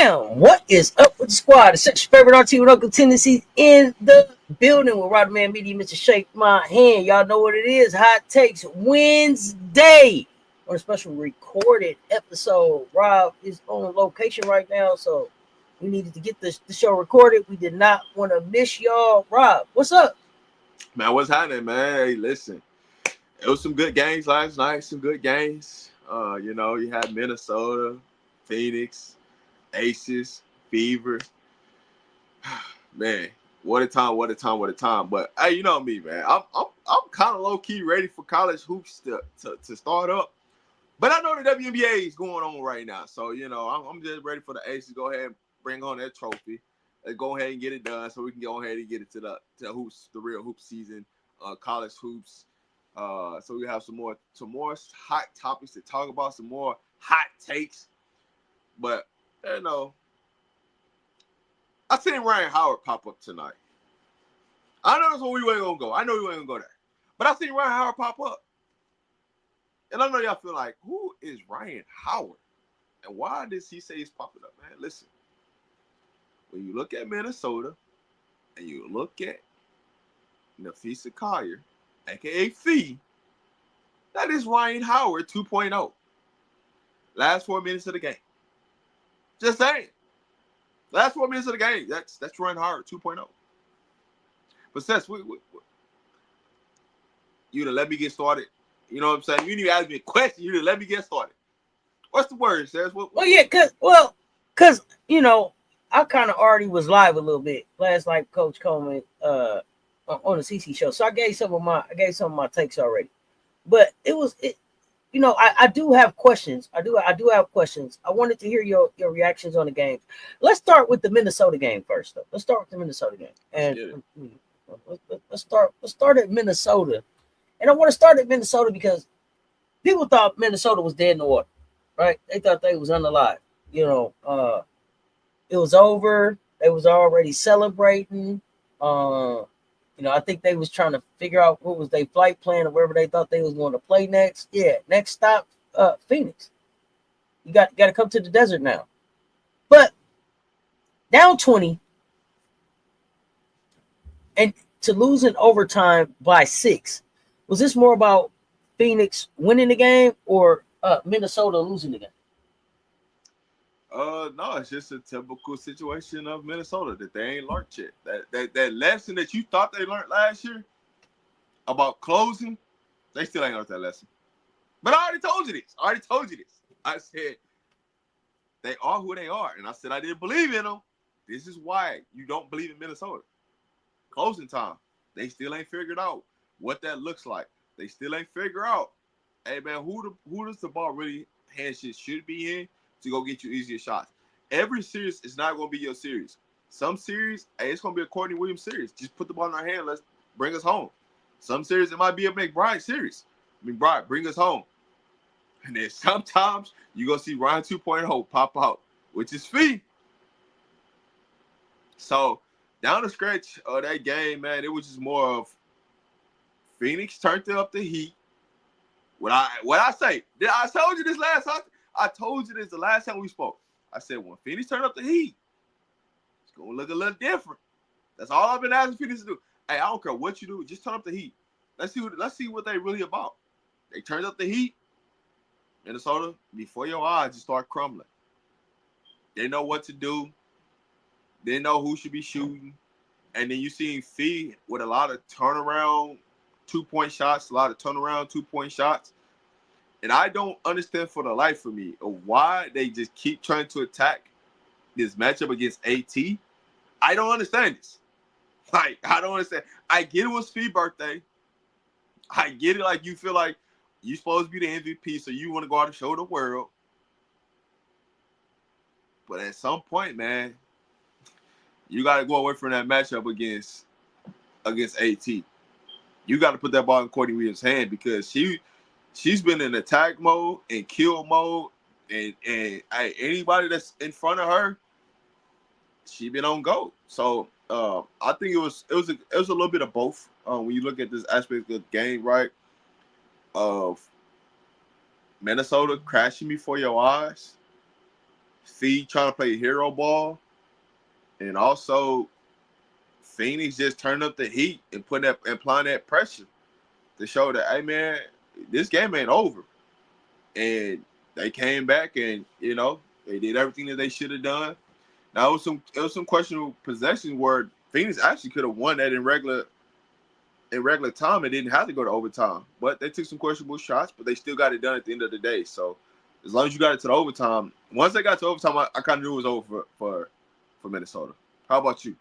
Bam! What is up with the squad? It's such your favorite Auntie with Uncle Tendencies in the building with RobDaManMedia, Mr. Shake My Hand. Y'all know what it is. Hot Takes Wednesday on a special recorded episode. Rob is on location right now, so we needed to get the show recorded. We did not want to miss y'all. Rob, what's up? Man, what's happening, man? Hey, listen, it was some good games last night. Some good games. You had Minnesota, Phoenix, Aces, Fever. Man, what a time, what a time, what a time. But hey, you know me, man. I'm kind of low key ready for college hoops to start up. But I know the WNBA is going on right now, so I'm just ready for the Aces to go ahead and bring on that trophy. Let's go ahead and get it done, so we can go ahead and get it to the hoops, the real hoop season, college hoops. So we have some more hot topics to talk about, some more hot takes. But I seen Ryan Howard pop up tonight. I know that's where we weren't gonna go. I know we weren't gonna go there, but I seen Ryan Howard pop up, and I know y'all feel like, who is Ryan Howard, and why does he say he's popping up, man? Listen, when you look at Minnesota, and you look at Nafisa Collier, aka Fee, that is Ryan Howard 2.0. Last 4 minutes of the game. Just saying. Last 4 minutes of the game. That's Ryan Howard 2.0. But Cess, you done let me get started. You know what I'm saying? You didn't even ask me a question. You done let me get started. What's the word, Cess? Cause I kind of already was live a little bit last night, Coach Coleman, on the CC show. So I gave some of my takes already. But I do have questions. I do have questions. I wanted to hear your reactions on the games. Let's start with the Minnesota game first, though. Let's start with the Minnesota game. And let's start at Minnesota. And I want to start at Minnesota because people thought Minnesota was dead in the water, right? They thought they was unalive. It was over. They was already celebrating. I think they was trying to figure out what was their flight plan or wherever they thought they was going to play next. Yeah, next stop, Phoenix. You got to come to the desert now. But down 20 and to lose in overtime by 6, was this more about Phoenix winning the game or Minnesota losing the game? No, it's just a typical situation of Minnesota that they ain't learned yet. That lesson that you thought they learned last year about closing, they still ain't learned that lesson. But I already told you this. I said they are who they are, and I said I didn't believe in them. This is why you don't believe in Minnesota. Closing time, they still ain't figured out what that looks like. They still ain't figured out, hey man, who does the ball really handshake should be in to go get you easier shots. Every series is not going to be your series. Some series, hey, it's going to be a Courtney Williams series. Just put the ball in our hand. Let's bring us home. Some series, it might be a McBride series. McBride, bring us home. And then sometimes you're going to see Ryan 2.0 pop out, which is Fee. So down the stretch of that game, man, it was just more of Phoenix turned up the heat. What I say? I told you this last time. I told you this the last time we spoke. I said, when Phoenix turn up the heat, it's going to look a little different. That's all I've been asking Phoenix to do. Hey, I don't care what you do. Just turn up the heat. Let's see what they really about. They turned up the heat. Minnesota, before your eyes, just start crumbling. They know what to do. They know who should be shooting. And then you see Fee with a lot of turnaround 2-point shots, a lot of turnaround 2-point shots. And I don't understand for the life of me why they just keep trying to attack this matchup against AT. I don't understand this. I don't understand. I get it was Fee's birthday. I get it like you feel like you're supposed to be the MVP, so you want to go out and show the world. But at some point, man, you got to go away from that matchup against AT. You got to put that ball in Courtney Williams' hand because she's been in attack mode and kill mode, and anybody that's in front of her, she been on go. So I think it was a little bit of both when you look at this aspect of the game, right? Of Minnesota crashing before your eyes, Fee trying to play hero ball, and also Phoenix just turned up the heat and applying that pressure to show that, hey man, this game ain't over. And they came back and they did everything that they should have done. Now it was some questionable possessions where Phoenix actually could have won that in regular time and didn't have to go to overtime. But they took some questionable shots, but they still got it done at the end of the day. So as long as you got it to the overtime, once they got to overtime, I kind of knew it was over for Minnesota. How about you?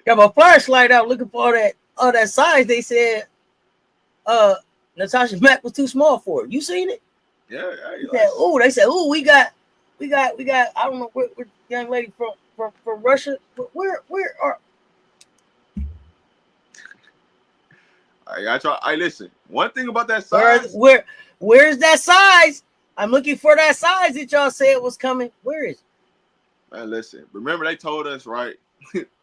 Got my flashlight out looking for all that size. They said Natasha Mack was too small for it. You seen it? Yeah. They said, we got I don't know where young lady from Russia. Where are I try. Listen. One thing about that size. Where's that size? I'm looking for that size that y'all said was coming. Where is it? Man, listen. Remember they told us, right?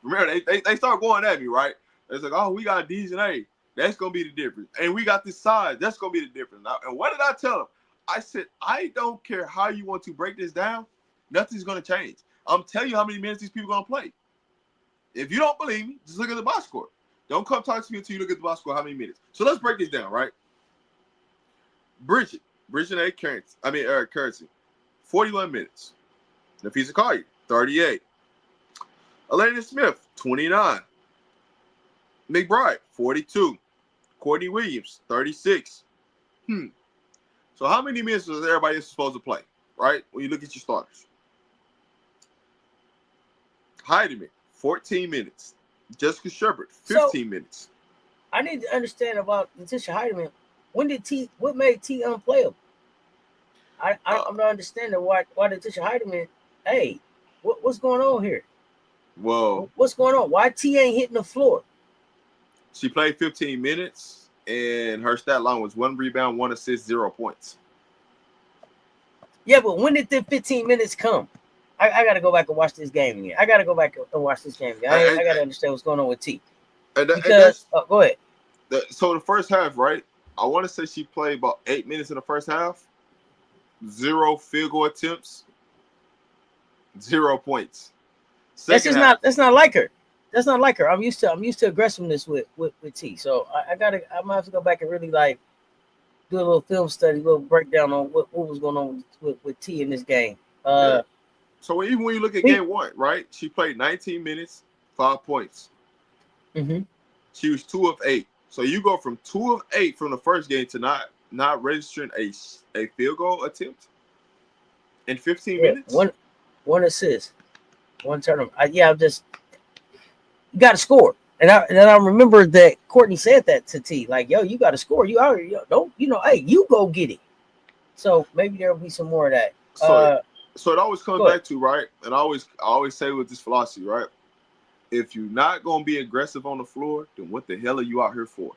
Remember they started going at me, right? It's like, oh, we got D's and A. That's gonna be the difference. And we got this size. That's gonna be the difference. Now, and what did I tell them? I said, I don't care how you want to break this down. Nothing's gonna change. I'm telling you how many minutes these people are gonna play. If you don't believe me, just look at the box score. Don't come talk to me until you look at the box score. How many minutes? So let's break this down, right? Bridget A. Currency, 41 minutes. Nafisa Collier, 38. Elena Smith, 29. McBride, 42. Courtney Williams, 36. So how many minutes is everybody else supposed to play, right? When you look at your starters. Heidemann, 14 minutes. Jessica Sherbert, 15 minutes. I need to understand about Letitia Heidemann. What made T unplayable? I'm not understanding why Letitia Heidemann. Hey, what's going on here? Well, what's going on? Why T ain't hitting the floor? She played 15 minutes, and her stat line was 1 rebound, 1 assist, 0 points. Yeah, but when did the 15 minutes come? I got to go back and watch this game again. I got to understand what's going on with T. Go ahead. So the first half, right? I want to say she played about 8 minutes in the first half. 0 field goal attempts. 0 points. That's not like her. That's not like her. I'm used to aggressiveness with T. So I'm gonna have to go back and really do a little film study, a little breakdown on what was going on with T in this game. Yeah. So even when you look at game one, right? She played 19 minutes, 5 points. Mm-hmm. She was 2 of 8. So you go from 2 of 8 from the first game to not registering a field goal attempt in 15 minutes. One assist, one turnover. You got to score. And I remember that Courtney said that to T, like, yo, you got to score. You already hey, you go get it. So maybe there'll be some more of that. So it always comes back to, right? And I always say with this philosophy, right? If you're not gonna be aggressive on the floor, then what the hell are you out here for?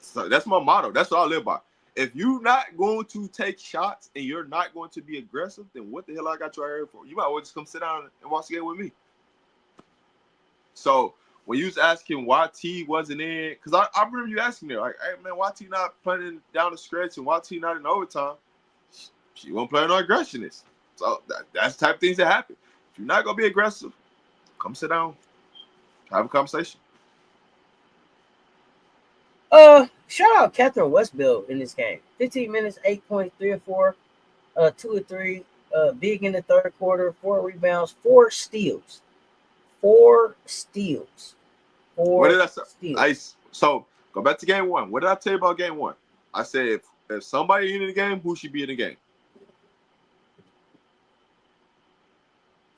So that's my motto. That's what I live by. If you're not going to take shots and you're not going to be aggressive, then what the hell I got you out here for? You might as well just come sit down and watch the game with me. So when you was asking why T wasn't in, because I remember you asking me, like, hey man, why T not playing down the stretch and why T not in overtime? She wasn't playing no aggressiveness. So that's the type of things that happen. If you're not gonna be aggressive, come sit down, have a conversation. Shout out Catherine Westbill in this game. 15 minutes, 8 points, 3 or 4, 2 or 3, big in the third quarter, 4 rebounds, 4 steals. 4 steals. What did I say? So go back to game one. What did I tell you about game one? I said if somebody in the game, who should be in the game?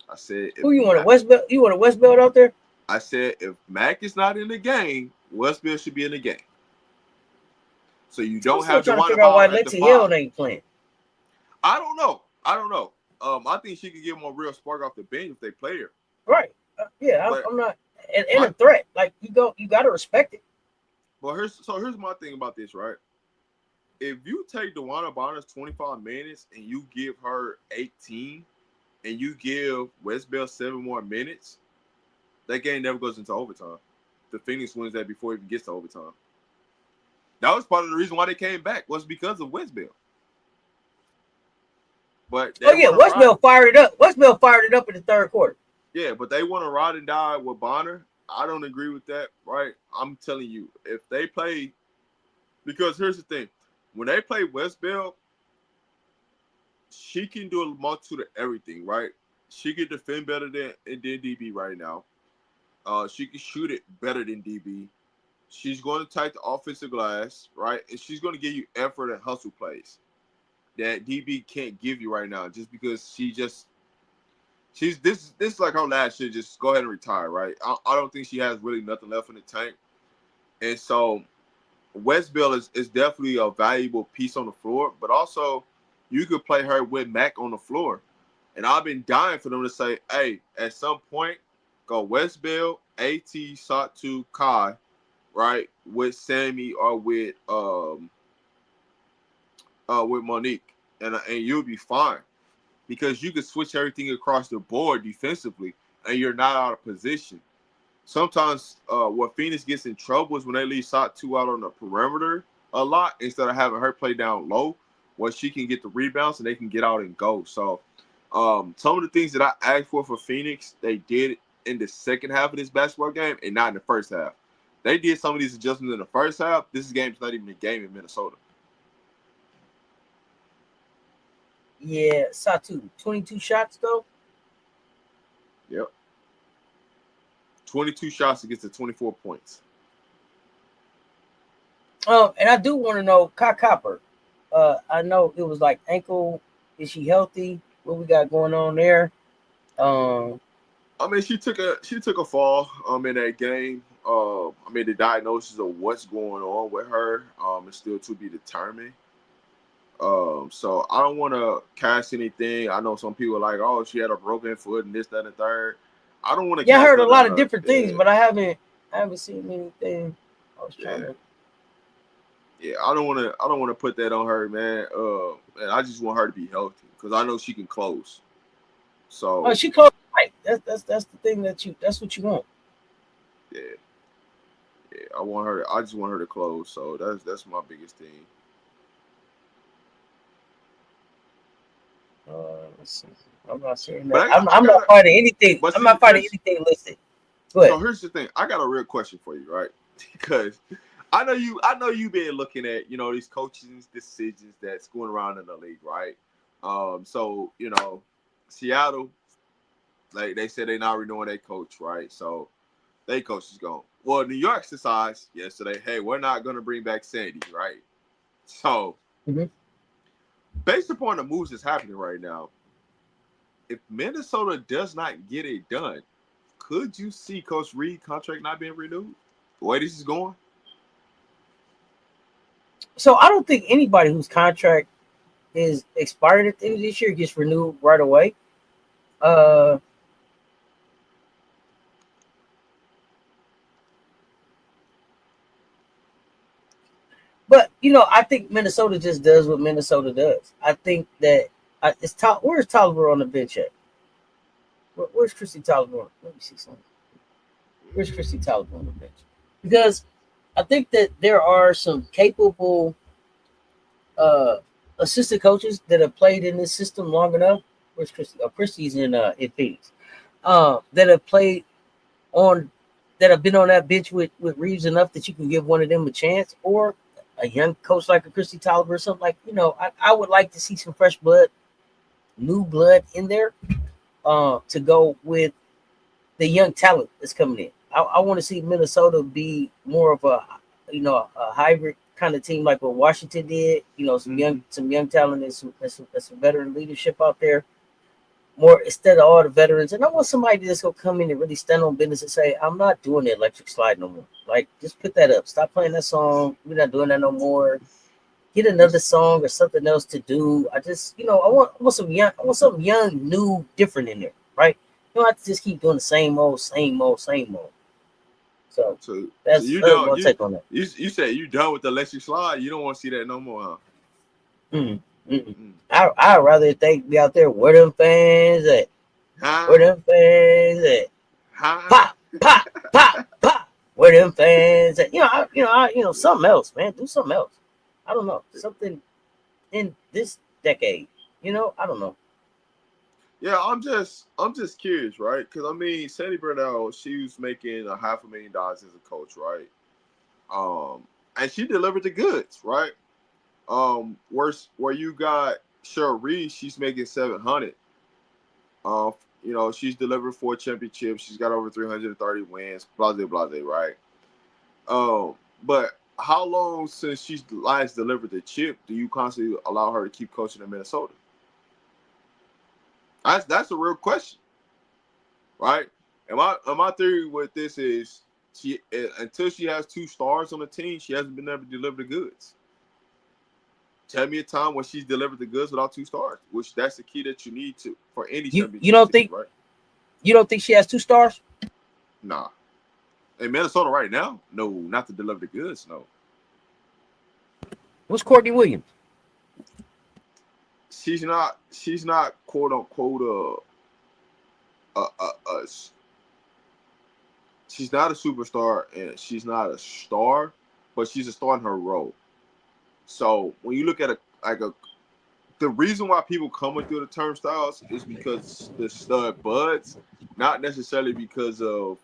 I said, who you want a Westbelt? You want a Westbelt out there? I said if Mac is not in the game, Westbelt should be in the game. So you don't have to figure out why Lexi Hill ain't playing. I don't know. I think she could give them a real spark off the bench if they play her. Right. I'm not and a threat. Like you got to respect it. But here's my thing about this, right? If you take DeWanna Bonner's 25 minutes and you give her 18. And you give Westbell 7 more minutes, that game never goes into overtime. The Phoenix wins that before it even gets to overtime. That was part of the reason why they came back, was because of Westbell. But Westbell fired it up. Westbell fired it up in the third quarter. Yeah, but they want to ride and die with Bonner. I don't agree with that, right? I'm telling you, if they play, because here's the thing, when they play Westbell, she can do a multitude of everything, right? She can defend better than DB right now. She can shoot it better than DB. She's going to take the offensive glass, right? And she's going to give you effort and hustle plays that DB can't give you right now, just because she's this is like her last year. Just go ahead and retire, right? I don't think she has really nothing left in the tank, and so Westbell is definitely a valuable piece on the floor. But also, you could play her with Mac on the floor, and I've been dying for them to say, hey, at some point, go Westbell, AT, Satu, Kai, right, with Sammy or with Monique, and you'll be fine, because you can switch everything across the board defensively, and you're not out of position. Sometimes what Phoenix gets in trouble is when they leave Satu out on the perimeter a lot instead of having her play down low, where she can get the rebounds and they can get out and go. So some of the things that I asked for Phoenix, they did in the second half of this basketball game and not in the first half. They did some of these adjustments in the first half. This game's not even a game in Minnesota. Yeah, Satu, 22 shots though. Yep. 22 shots against the 24 points. And I do want to know, Kai Copper. I know it was like ankle. Is she healthy? What we got going on there? I mean, she took a fall in that game. I mean, the diagnosis of what's going on with her is still to be determined. So I don't want to cast anything. I know some people are like, oh, she had a broken foot and this, that, and the third. I don't want to. Yeah, I heard a lot of different things, but I haven't seen anything. I was trying to. Yeah, I don't want to put that on her, man. And I just want her to be healthy, because I know she can close. So she close, right? That's the thing that's what you want. Yeah, I just want her to close. So that's my biggest thing. Let's see. I'm not saying that. I'm not fighting anything. I'm not fighting anything listed. Go ahead. So here's the thing. I got a real question for you, right? Because I know you've been looking at, these coaching decisions that's going around in the league, right? So, Seattle, like they said, they're not renewing their coach, right? So their coach is gone. Well, New York decides yesterday, hey, we're not going to bring back Sandy, right? So based upon the moves that's happening right now, if Minnesota does not get it done, could you see Coach Reed contract not being renewed? The way this is going? So I don't think anybody whose contract is expired at the end of this year gets renewed right away. But I think Minnesota just does what Minnesota does. I think that it's top. Where's Tolliver on the bench at? Where's Christy Tolliver? Let me see something. Where's Christy Tolliver on the bench? Because I think that there are some capable assistant coaches that have played in this system long enough. Where's Christy? Oh, Christy's in Phoenix. That have played that have been on that bench with Reeves enough that you can give one of them a chance, or a young coach like a Christy Tolliver or something like. I would like to see some fresh blood, new blood in there, to go with the young talent that's coming in. I want to see Minnesota be more of a hybrid kind of team like what Washington did. Some young talent and some veteran leadership out there. More instead of all the veterans, and I want somebody that's gonna come in and really stand on business and say, "I'm not doing the electric slide no more." Like, just put that up. Stop playing that song. We're not doing that no more. Get another song or something else to do. I just, I want some young, new, different in there, right? You don't have to just keep doing the same old. So that's my take on that. You said you done with the electric slide. You don't want to see that no more, huh? I'd rather they be out there. Where them fans at? Where them fans at? Pop, pop, pop, pop. Where them fans at? Something else, man. Do something else. I don't know. Something in this decade. I don't know. Yeah, I'm just curious, right? Because I mean, Sandy Brondello, she was making $500,000 as a coach, right? And she delivered the goods, right? Where you got Cheryl Reed, she's making 700. Uh, she's delivered 4 championships. She's got over 330 wins. Blase, blase, right? But how long since she's last delivered the chip do you constantly allow her to keep coaching in Minnesota? That's a real question, right? And my theory with this is she until she has 2 stars on the team, she hasn't been able to deliver the goods. Tell me a time when she's delivered the goods without 2 stars, which that's the key that you need to for any You championship don't team, think right? you don't think she has 2 stars? Nah. In Minnesota right now, no, not to deliver the goods, no. What's Courtney Williams? She's not quote unquote a she's not a superstar and she's not a star, but she's a star in her role. So when you look at the reason why people come through the turnstiles is because the stud buds, not necessarily because of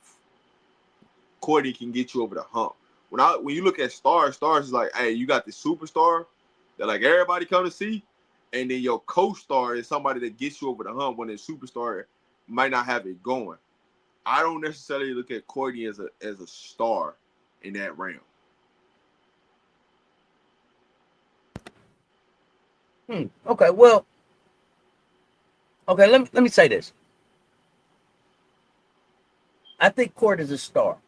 Courtney can get you over the hump. When you look at stars is like, hey, you got the superstar that like everybody come to see, and then your co-star is somebody that gets you over the hump when the superstar might not have it going. I don't necessarily look at Courtney as a star in that realm. Okay, well, okay. Let me say this. I think Court is a star,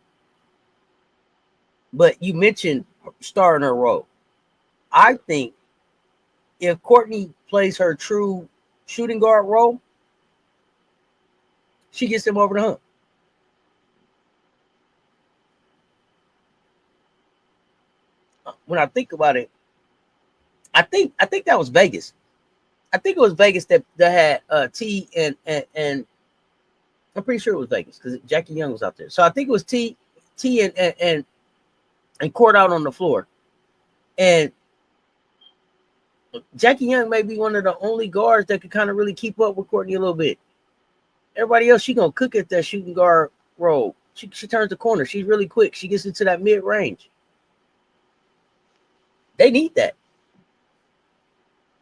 but you mentioned star in her role. I think if Courtney plays her true shooting guard role, she gets them over the hump. When I think about it, I think that was Vegas. I think it was Vegas that had T and I'm pretty sure it was Vegas because Jackie Young was out there. So I think it was T and Court out on the floor, and Jackie Young may be one of the only guards that could kind of really keep up with Courtney a little bit. Everybody else, she gonna cook at that shooting guard role. She turns the corner. She's really quick. She gets into that mid range. They need that.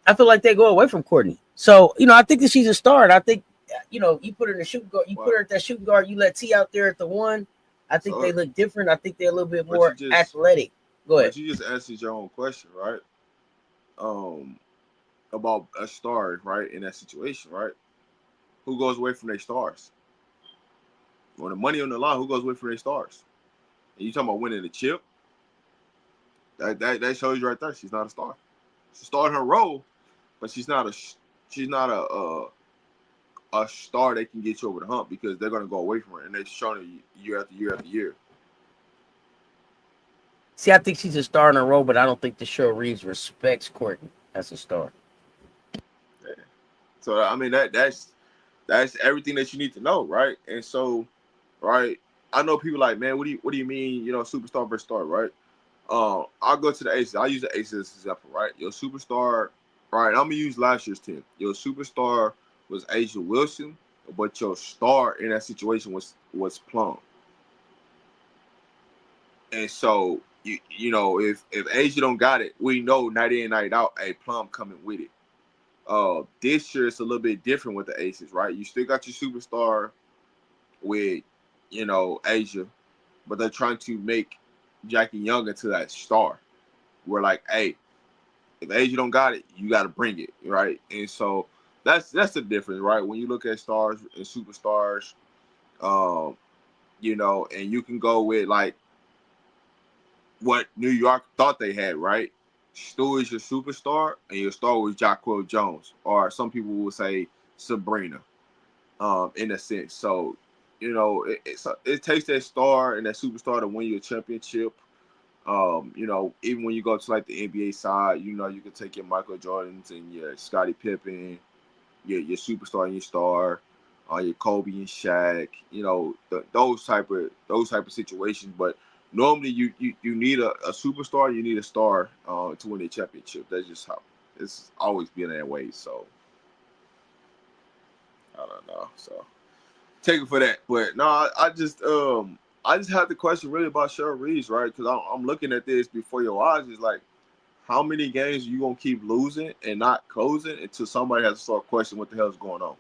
I feel like they go away from Courtney. So I think that she's a star. And I think you put her in the shooting guard. You put her at that shooting guard. You let T out there at the one. I think they look different. I think they're a little bit more athletic. Go ahead. But you just answered your own question, right? About a star, right, in that situation, right? Who goes away from their stars? When the money on the line, who goes away from their stars? And you talking about winning the chip? That shows you right there. She's not a star. She's a star in her role, but she's not a star that can get you over the hump because they're going to go away from her, and they've shown it year after year after year. See, I think she's a star in her role, but I don't think the show Reeves respects Courtney as a star. Yeah. So I mean that's everything that you need to know, right? And so, right, I know people like, man, what do you mean, superstar versus star, right? I'll go to the Aces. I'll use the Aces as an example, right? Your superstar, right? I'm gonna use last year's team. Your superstar was Asia Wilson, but your star in that situation was Plum. And so if Asia don't got it, we know night in, night out, a Plum coming with it. This year it's a little bit different with the Aces, right? You still got your superstar with, Asia, but they're trying to make Jackie Young into that star. We're like, hey, if Asia don't got it, you got to bring it, right? And so that's the difference, right? When you look at stars and superstars, and you can go with like what New York thought they had, right? Stu is your superstar, and your star was Jacquel Jones, or some people will say Sabrina, in a sense. So, it takes that star and that superstar to win you a championship. Even when you go to like the NBA side, you can take your Michael Jordans and your Scottie Pippen, your superstar and your star, your Kobe and Shaq, those type of situations. But normally you need a superstar, you need a star to win a championship. That's just how it's always been that way. So I don't know. So take it for that. But no, I just had the question really about Cheryl Reeves, right? Because I'm looking at this before your eyes. It's like, how many games are you gonna keep losing and not closing until somebody has to start questioning what the hell is going on?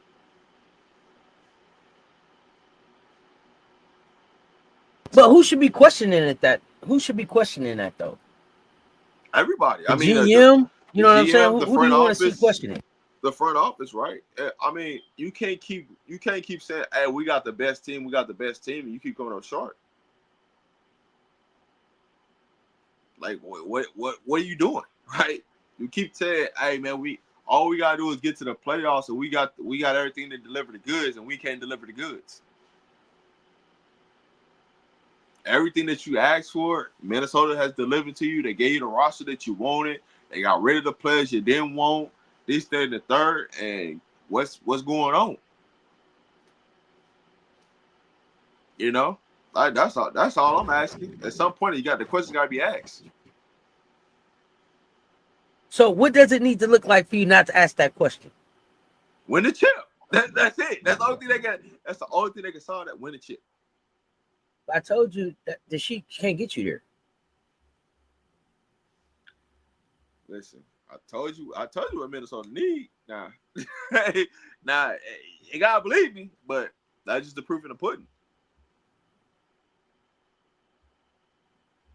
But who should be questioning it? Who should be questioning that though? Everybody. The I mean, GM. You know what I'm saying? GM, the Who do front you want to see office, questioning? the front office, right? I mean, you can't keep saying, "Hey, we got the best team, and you keep coming up short. Like, what are you doing, right? You keep saying, "Hey, man, all we gotta do is get to the playoffs, and we got everything to deliver the goods, and we can't deliver the goods." Everything that you asked for, Minnesota has delivered to you. They gave you the roster that you wanted. They got rid of the players you didn't want. This, that, and the third. And what's going on? You know, like that's all I'm asking. At some point, the question got to be asked. So what does it need to look like for you not to ask that question? Win the chip. That's it. That's the only thing they got. That's the only thing they can solve. That win the chip. I told you that she can't get you there. Listen, I told you what Minnesota need. Nah, you gotta believe me, but that's just the proof in the pudding.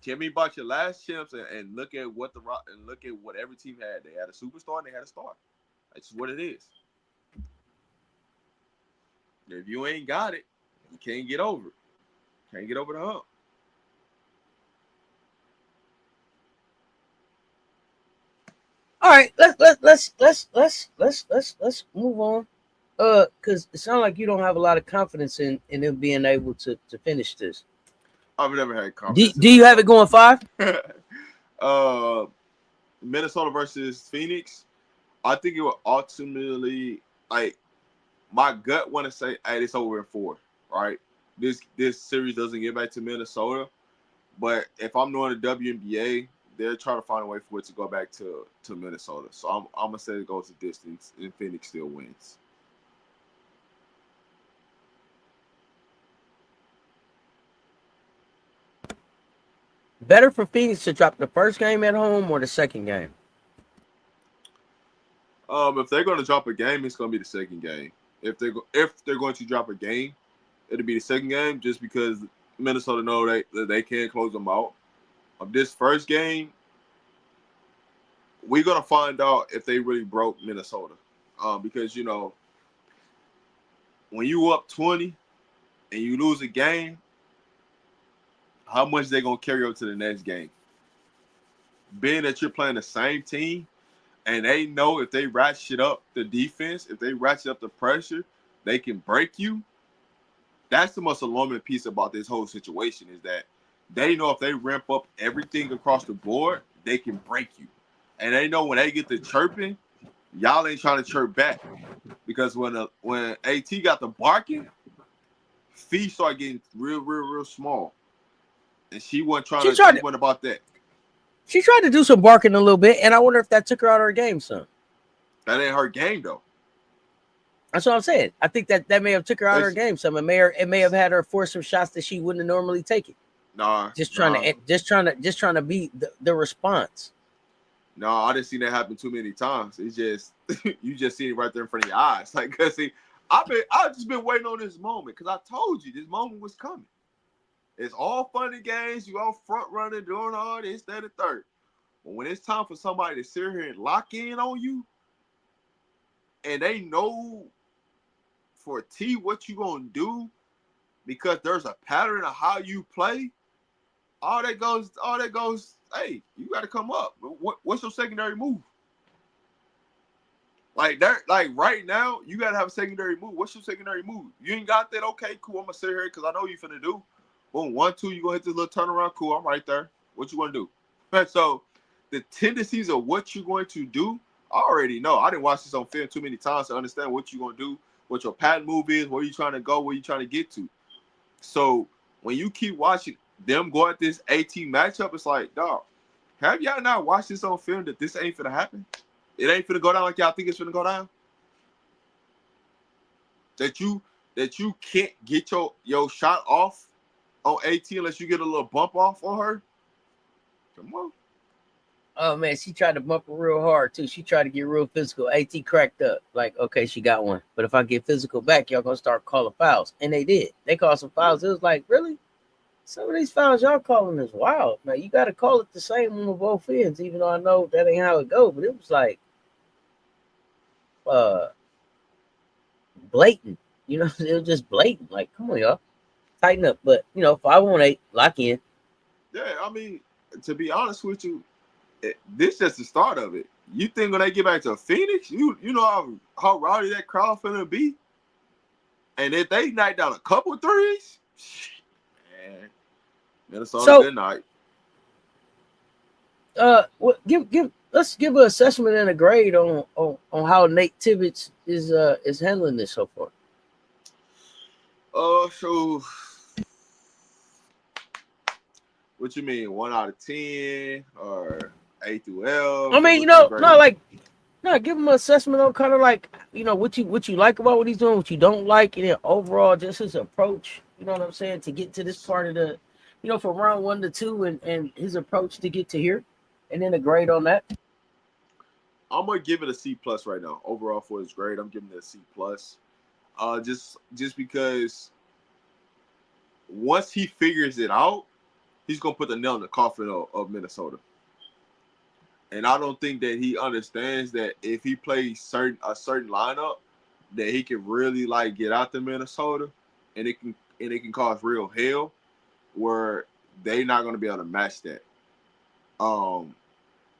Tell me about your last champs and look at what every team had. They had a superstar and they had a star. That's just what it is. If you ain't got it, you can't get over it. Can't get over the hump. All right, let's move on. Because it sounds like you don't have a lot of confidence in them being able to finish this. I've never had confidence. Do you have it going 5? Minnesota versus Phoenix. I think it will ultimately, like, my gut want to say, hey, it's over in 4, right? This series doesn't get back to Minnesota, but if I'm doing the WNBA, they're trying to find a way for it to go back to Minnesota. So I'm gonna say it goes a distance, and Phoenix still wins. Better for Phoenix to drop the first game at home or the second game? If they're going to drop a game, it's going to be the second game. If they're going to drop a game, it'll be the second game, just because Minnesota know they can't close them out. Of this first game, we're going to find out if they really broke Minnesota, because when you up 20 and you lose a game, how much they going to carry over to the next game? Being that you're playing the same team, and they know if they ratchet up the defense, if they ratchet up the pressure, they can break you. That's the most alarming piece about this whole situation, is that they know if they ramp up everything across the board, they can break you. And they know when they get to chirping, y'all ain't trying to chirp back. Because when AT got the barking, feet started getting real small. And she wasn't about that. She tried to do some barking a little bit, and I wonder if that took her out of her game some. That ain't her game, though. That's what I'm saying. I think that may have took her out of her game some. It may have had her force some shots that she wouldn't have normally taken. Just trying to be the response. No, I didn't see that happen too many times. It's just you just see it right there in front of your eyes. Like, cause see, I've just been waiting on this moment, because I told you this moment was coming. It's all fun and games. You all front running, doing all this, that, and third. But when it's time for somebody to sit here and lock in on you, and they know for a T what you gonna do, because there's a pattern of how you play, all that goes, hey, you got to come up. What's your secondary move? Like right now, you got to have a secondary move. What's your secondary move? You ain't got that? Okay, cool. I'm going to sit here because I know you finna do. Boom, 1, 2, you going to hit this little turnaround. Cool, I'm right there. What you going to do? So the tendencies of what you're going to do, I already know. I didn't watch this on film too many times to understand what you're going to do, what your pattern move is, where you trying to go, where you trying to get to. So when you keep watching them going at this AT matchup, it's like, dog, have y'all not watched this on film that this ain't finna happen? It ain't finna go down like y'all think it's finna go down? That you can't get your shot off on AT unless you get a little bump off on her? Come on. Oh man, she tried to bump her real hard too. She tried to get real physical. AT cracked up. Like, okay, she got one. But if I get physical back, y'all gonna start calling fouls. And they did. They called some fouls. It was like, really? Some of these fouls y'all calling is wild. Now you gotta call it the same on both ends, even though I know that ain't how it goes. But it was like blatant. You know, it was just blatant. Like, come on, y'all. Tighten up. But 5-1-8, lock in. Yeah, I mean, to be honest with you, this is just the start of it. You think when they get back to Phoenix, you know how rowdy that crowd finna be? And if they knock down a couple threes, man, Minnesota good night. Let's give an assessment and a grade on how Nate Tibbetts is handling this so far. So what you mean? 1 out of 10 or A through L? I mean, give him an assessment on kind of like, what you like about what he's doing, what you don't like, and then overall just his approach, you know what I'm saying, to get to this part of the, from round 1 to 2 and his approach to get to here, and then a grade on that. I'm gonna give it a C+ right now. Overall for his grade, I'm giving it a C+. Just because once he figures it out, he's gonna put the nail in the coffin of Minnesota. And I don't think that he understands that if he plays a certain lineup, that he can really get out to Minnesota, and it can cause real hell, where they're not gonna be able to match that.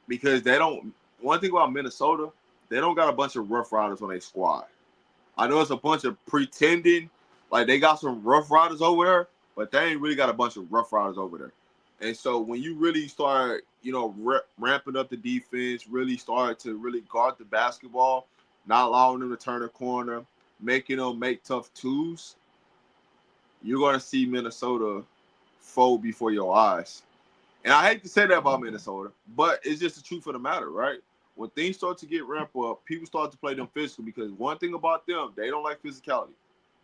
Because they don't. One thing about Minnesota, they don't got a bunch of Rough Riders on their squad. I know it's a bunch of pretending, like they got some Rough Riders over there, but they ain't really got a bunch of Rough Riders over there. And so when you really start, ramping up the defense, really start to really guard the basketball, not allowing them to turn the corner, making them make tough twos, you're going to see Minnesota fold before your eyes. And I hate to say that about Minnesota, but it's just the truth of the matter, right? When things start to get ramped up, people start to play them physical, because one thing about them, they don't like physicality.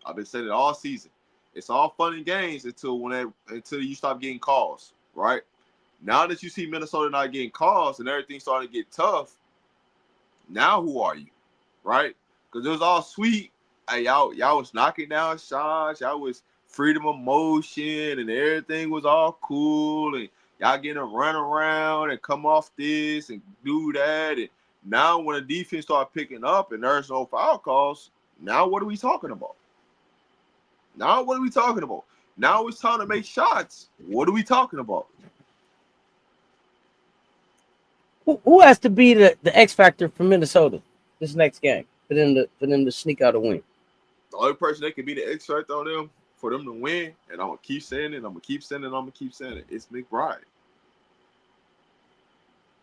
I've been saying it all season. It's all fun and games until you stop getting calls, right? Now that you see Minnesota not getting calls and everything starting to get tough, now who are you, right? Because it was all sweet. Hey, y'all was knocking down shots. Y'all was freedom of motion and everything was all cool. And y'all getting a run around and come off this and do that. And now when the defense start picking up and there's no foul calls, now what are we talking about? Now it's time to make shots. What are we talking about? Who has to be the X factor for Minnesota this next game for them to sneak out a win? The only person that can be the X factor on them for them to win, and I'm gonna keep saying it, it's McBride.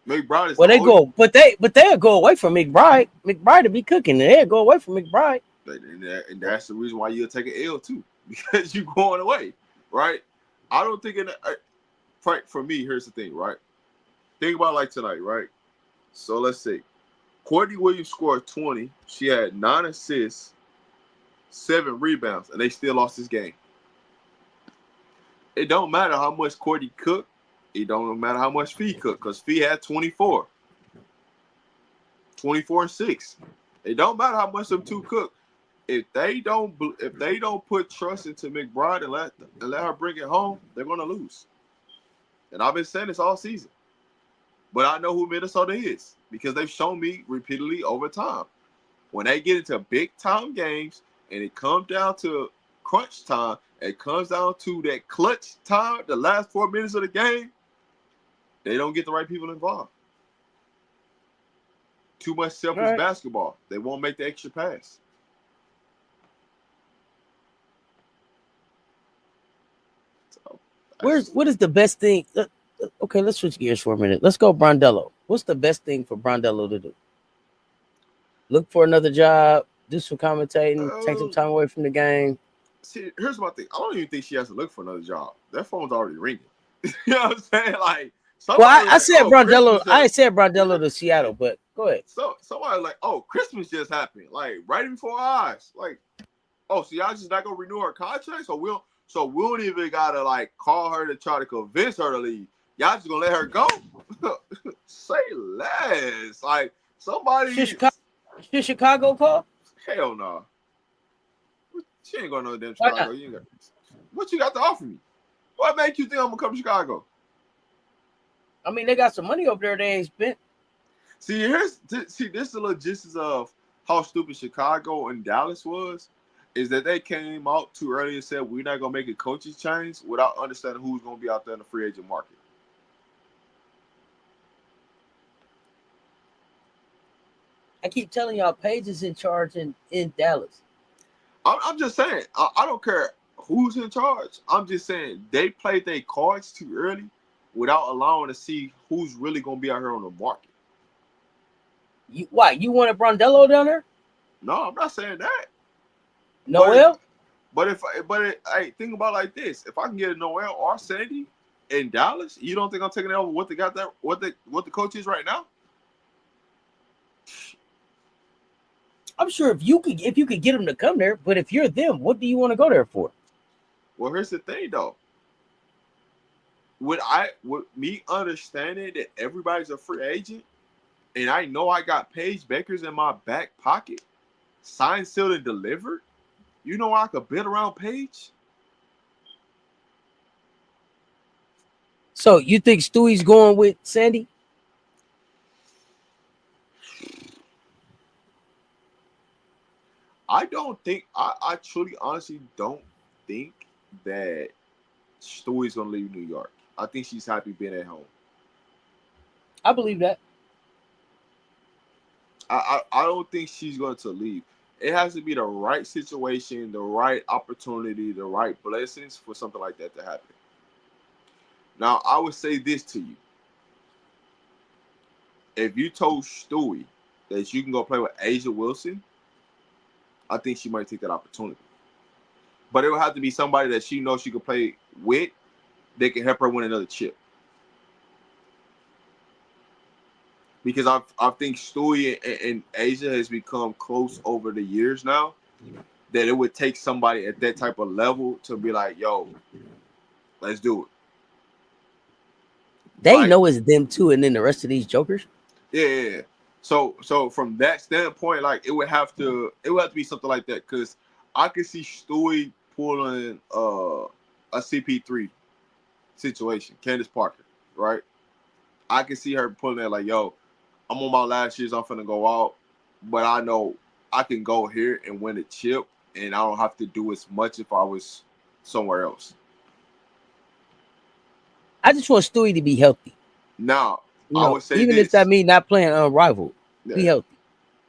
McBride is but they'll go away from McBride. McBride to be cooking. They'll go away from McBride. And that's the reason why you'll take an L too, because you're going away, right? I don't think for me, here's the thing, right? Think about like tonight, right? So let's see. Courtney Williams scored 20. She had 9 assists, 7 rebounds, and they still lost this game. It don't matter how much Courtney cooked. It don't matter how much Fee cooked, because Fee had 24. 24 and 6. It don't matter how much them two cook. If they don't put trust into McBride and let her bring it home, they're gonna lose. And I've been saying this all season. But I know who Minnesota is, because they've shown me repeatedly over time. When they get into big time games and it comes down to crunch time, it comes down to that clutch time, the last 4 minutes of the game, they don't get the right people involved. Too much selfish basketball. They won't make the extra pass. So, what is the best thing? Okay, let's switch gears for a minute. Let's go Brondello. What's the best thing for Brondello to do? Look for another job, do some commentating, take some time away from the game. See, here's my thing. I don't even think she has to look for another job. That phone's already ringing. You know what I'm saying? Like, Well, somebody was I like, said "Oh, Brondello. Christmas I just." said Brondello to Seattle, but go ahead. So somebody was like, "Oh, Christmas just happened." Like right before our eyes. Like, oh, so y'all just not gonna renew her contract? So we don't even gotta like call her to try to convince her to leave. Y'all just gonna let her go? Say less. Like Should somebody. Chicago call? Hell no. She ain't going to no damn Why Chicago. not? You ain't got, what you got to offer me? What make you think I'm gonna come to Chicago? I mean, they got some money over there they ain't spent. See, this is the logistics of how stupid Chicago and Dallas was. Is that they came out too early and said we're not gonna make a coaching change without understanding who's gonna be out there in the free agent market. I keep telling y'all, Paige is in charge in Dallas. I'm just saying, I don't care who's in charge. I'm just saying they played their cards too early without allowing to see who's really gonna be out here on the market. Why? You wanted Brondello down there? No, I'm not saying that. Noel? Hey, think about it like this: if I can get a Noel or Sandy in Dallas, you don't think I'm taking over what they got there, what the coach is right now? I'm sure if you could get them to come there, but if you're them, what do you want to go there for? Well, here's the thing though. With me understanding that everybody's a free agent, and I know I got Paige Bakers in my back pocket, signed, sealed, and delivered. You know I could bid around Paige. So you think Stewie's going with Sandy? I don't think I truly honestly don't think that Stewie's gonna leave New York. I think she's happy being at home. I believe that. I don't think she's going to leave. It has to be the right situation, the right opportunity, the right blessings for something like that to happen. Now, I would say this to you. If you told Stewie that you can go play with Asia Wilson, I think she might take that opportunity. But it would have to be somebody that she knows she can play with that can help her win another chip. Because I think Stewie and Asia has become close over the years now. That it would take somebody at that type of level to be like, yo, let's do it. They Like, know it's them too, and then the rest of these jokers. yeah. So from that standpoint, like it would have to be something like that because I could see Stewie pulling a CP3 situation, Candace Parker, right? I can see her pulling that like, yo, I'm on my last years, I'm finna go out, but I know I can go here and win a chip, and I don't have to do as much if I was somewhere else. I just want Stewie to be healthy. Now, You I know, would say even if that this. means not playing unrivaled, be Yeah, healthy.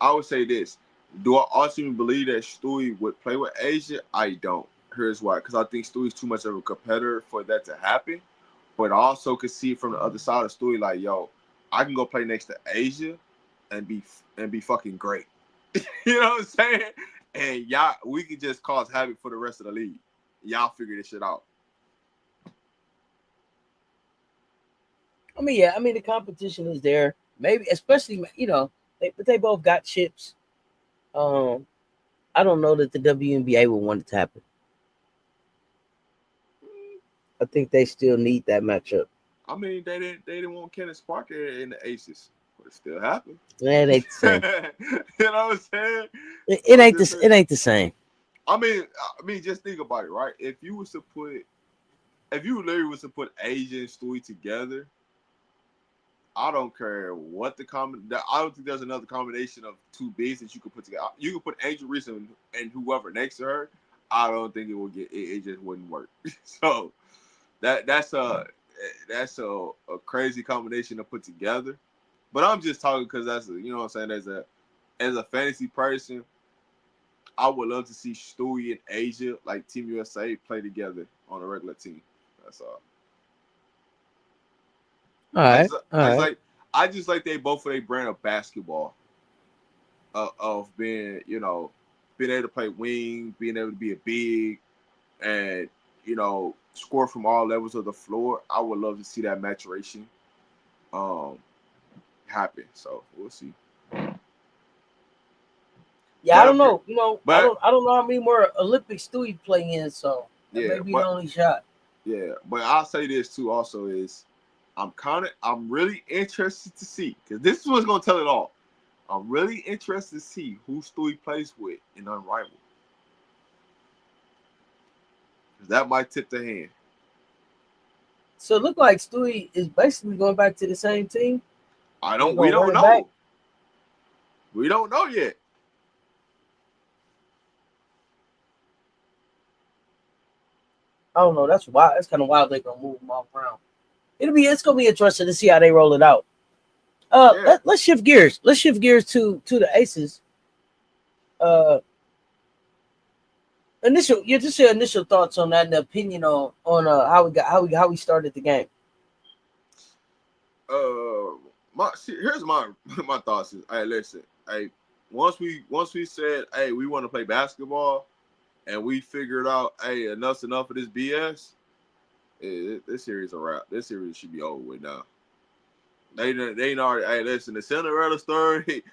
I would say this. Do I ultimately believe that Stewie would play with Asia? I don't. Here's why. Because I think Stewie's too much of a competitor for that to happen. But I also could see from the other side of Stewie, like, yo, I can go play next to Asia and be fucking great. You know what I'm saying? And y'all, we could just cause havoc for the rest of the league. Y'all figure this shit out. I mean, yeah, I mean the competition is there. Maybe, especially but they both got chips. Um, I don't know that the WNBA would want it to happen. I think they still need that matchup. I mean, they didn't want Candace Parker in the Aces, but it still happened. It ain't the same. You know what I'm saying? It ain't this. It ain't the same. I mean, just think about it, right? If you literally was to put Asia and Stewie together, I don't care what I don't think there's another combination of two bigs that you could put together. You could put Angel Reese and whoever next to her. I don't think it would get. It just wouldn't work. So that's a crazy combination to put together. But I'm just talking because that's what I'm saying. As a fantasy person, I would love to see Stewie and Asia, like Team USA, play together on a regular team. That's all. All right, all right. I just like they both for their brand of basketball, of being being able to play wing, being able to be a big, and score from all levels of the floor. I would love to see that maturation happen. So we'll see. Yeah, I don't know. But I don't know how many more Olympics do he play in, so that may be the only shot. Yeah, but I'll say this too. Also, is I'm really interested to see, because this is what's gonna tell it all. I'm really interested to see who Stewie plays with in Unrivaled, because that might tip the hand. So it looked like Stewie is basically going back to the same team. We don't know. We don't know yet. I don't know. That's wild. That's kind of wild. They're gonna move them all around. It's gonna be interesting to see how they roll it out. Let's shift gears. Let's shift gears to the Aces. Just your initial thoughts on that and the opinion on how we started the game. Here's my thoughts. Is, hey, listen, hey, once we said, hey, we want to play basketball, and we figured out, hey, enough's enough of this BS. This series is a wrap. This series should be over with now. They ain't already. Hey, listen, the Cinderella story.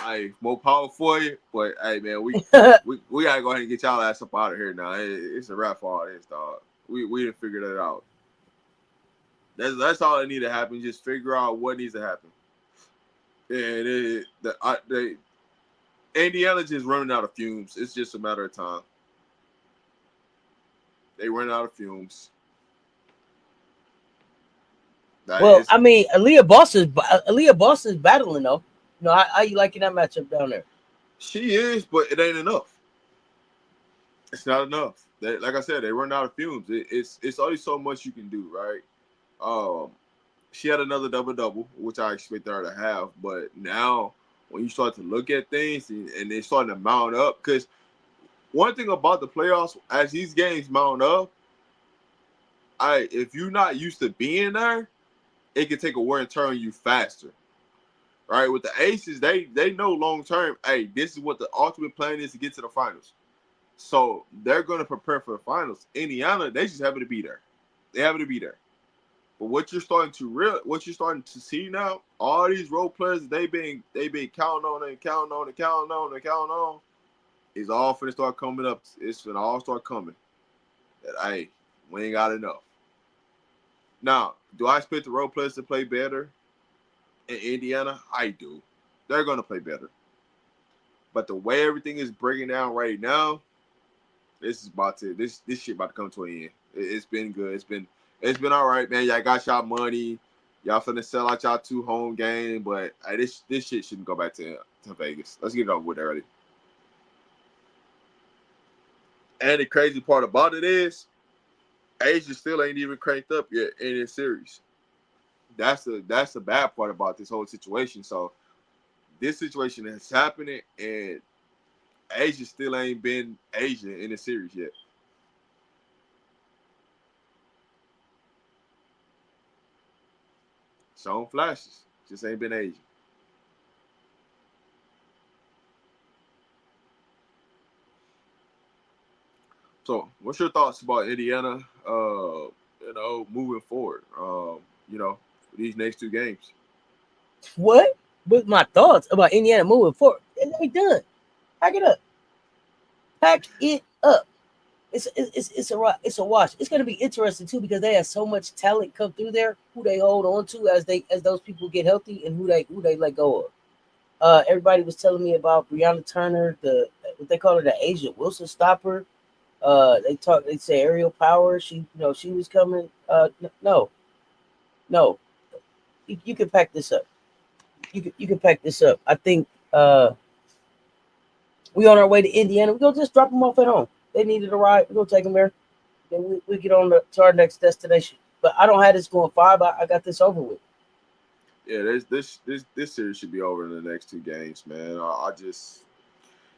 Hey, more power for you, but hey, man, we gotta go ahead and get y'all ass up out of here now. It's a wrap for all this, dog. We didn't figure that out. That's all that need to happen. Just figure out what needs to happen. And Indiana just running out of fumes. It's just a matter of time. They run out of fumes. I mean, Aaliyah Boston's battling though. How you liking that matchup down there? She is, but it ain't enough. It's not enough. Like I said, they run out of fumes. It's only so much you can do, right? She had another double-double, which I expect her to have. But now, when you start to look at things and they're starting to mount up, because one thing about the playoffs, as these games mount up, if you're not used to being there, it can take a wear and turn on you faster. Right? With the Aces, they know long-term, hey, this is what the ultimate plan is to get to the finals. So they're going to prepare for the finals. Indiana, they just happen to be there. They happen to be there. But what you're starting to see now, all these role players they've been counting on and counting on and counting on and counting on, is all finna start coming up. It's finna all start coming. That hey, we ain't got enough. Now, do I expect the role players to play better in Indiana? I do. They're gonna play better. But the way everything is breaking down right now, this shit about to come to an end. It's been good. It's been all right, man. Y'all got y'all money. Y'all finna sell out y'all 2 home games, but hey, this shit shouldn't go back to Vegas. Let's get it over with early. And the crazy part about it is, Asia still ain't even cranked up yet in this series. That's the bad part about this whole situation. So this situation is happening, and Asia still ain't been Asia in the series yet. Shown flashes, just ain't been Asia. So, what's your thoughts about Indiana? Moving forward. These next 2 games. What? With my thoughts about Indiana moving forward? It ain't done. Pack it up. Pack it up. It's a wash. It's gonna be interesting too because they have so much talent come through there. Who they hold on to as those people get healthy, and who they let go of. Everybody was telling me about Breonna Turner, what they call her, the Asia Wilson stopper. They say aerial power. She was coming. No. You can pack this up. You can pack this up. I think we on our way to Indiana. We're gonna just drop them off at home. They needed a ride. We're gonna take them there. Then we get on to our next destination. But I don't have this going 5. I got this over with. Yeah, this series should be over in the next 2 games, man.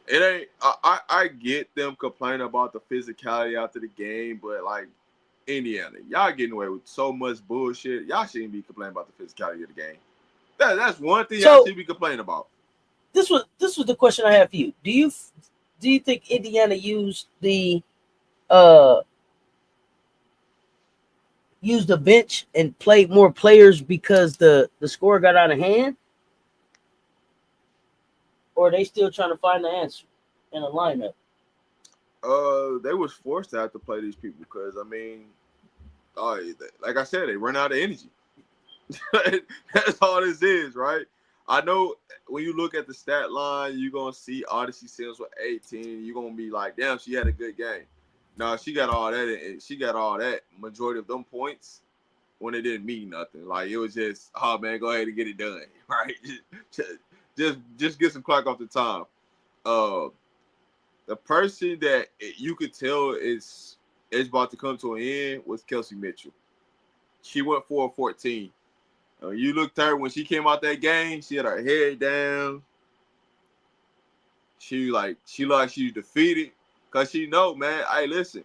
It ain't. I get them complaining about the physicality after the game, but like Indiana, y'all getting away with so much bullshit. Y'all shouldn't be complaining about the physicality of the game. That's one thing y'all should be complaining about. This was the question I have for you. do you think Indiana used the uh bench and played more players because the score got out of hand, or are they still trying to find the answer in a lineup? They was forced to have to play these people because like I said, they run out of energy. That's all this is, right? I know when you look at the stat line, you're gonna see Odyssey Sims with 18. You're gonna be like, damn, she had a good game. No, she got all that, and she got all that majority of them points when it didn't mean nothing. Like it was just, oh man, go ahead and get it done, right? just get some clock off the time. The person that you could tell is about to come to an end was Kelsey Mitchell. She went 4-14. You looked at her when she came out that game. She had her head down. She looked like she was defeated because she know, man. Hey, listen,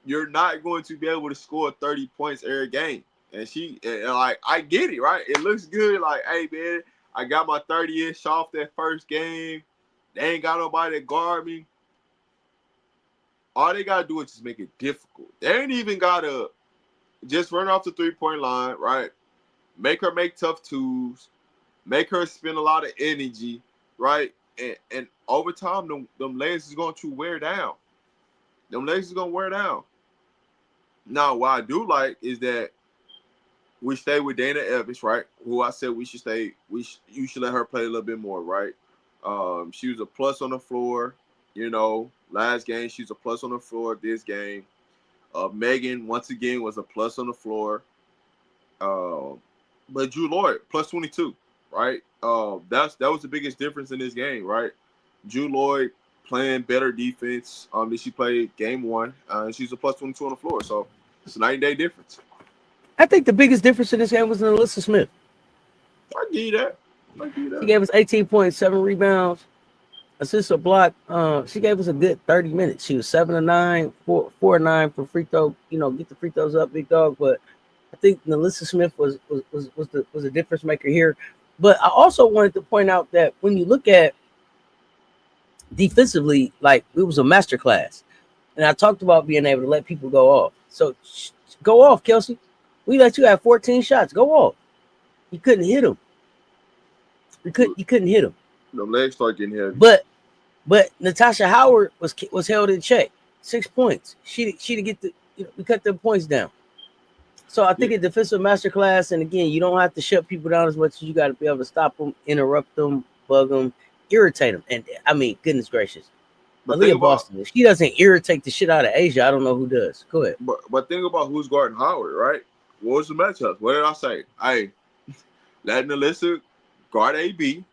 you're not going to be able to score 30 points every game. And I get it, right? It looks good. Like, hey, man, I got my 30-ish off that first game. They ain't got nobody to guard me. All they got to do is just make it difficult. They ain't even got to just run off the three-point line, right? Make her make tough twos. Make her spend a lot of energy, right? And over time, them legs is going to wear down. Them legs is going to wear down. Now, what I do like is that we stay with Dana Evans, right? Who I said we should stay. You should let her play a little bit more, right? She was a plus on the floor. Last game she was a plus on the floor. This game, Megan once again was a plus on the floor. But Drew Lloyd plus 22, right? That was the biggest difference in this game, right? Drew Lloyd playing better defense. Than she played game one. She's a plus 22 on the floor, so it's a 9-day difference. I think the biggest difference in this game was in Alyssa Smith. I give you that. She gave us 18 points, 7 rebounds, assist, a block. She gave us a good 30 minutes. She was 7-9, 4-9 for free throw. Get the free throws up, big dog. But I think Alyssa Smith was a difference maker here. But I also wanted to point out that when you look at defensively, like it was a masterclass. And I talked about being able to let people go off. So go off, Kelsey. We let you have 14 shots. Go off. You couldn't hit them. You couldn't hit them. The legs start getting heavy. But Natasha Howard was held in check. 6 points. She didn't get we cut them points down. So I think a defensive masterclass, and again, you don't have to shut people down as much as you got to be able to stop them, interrupt them, bug them, irritate them. And I mean, goodness gracious, Aaliyah Boston, if she doesn't irritate the shit out of Asia, I don't know who does. Go ahead. But think about who's guarding Howard, right? What was the matchup? What did I say? Hey, letting Alyssa guard AB.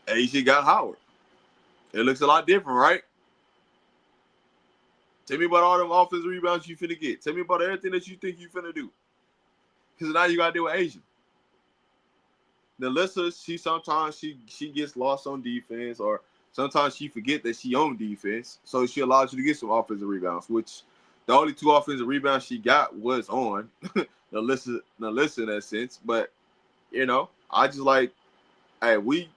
Asia got Howard. It looks a lot different, right? Tell me about all them offensive rebounds you finna get. Tell me about everything that you think you finna do. Because now you got to deal with Asia. Alyssa, sometimes she gets lost on defense, or sometimes she forget that she on defense, so she allows you to get some offensive rebounds, which the only 2 offensive rebounds she got was on Alyssa in that sense. But, I just like, hey, we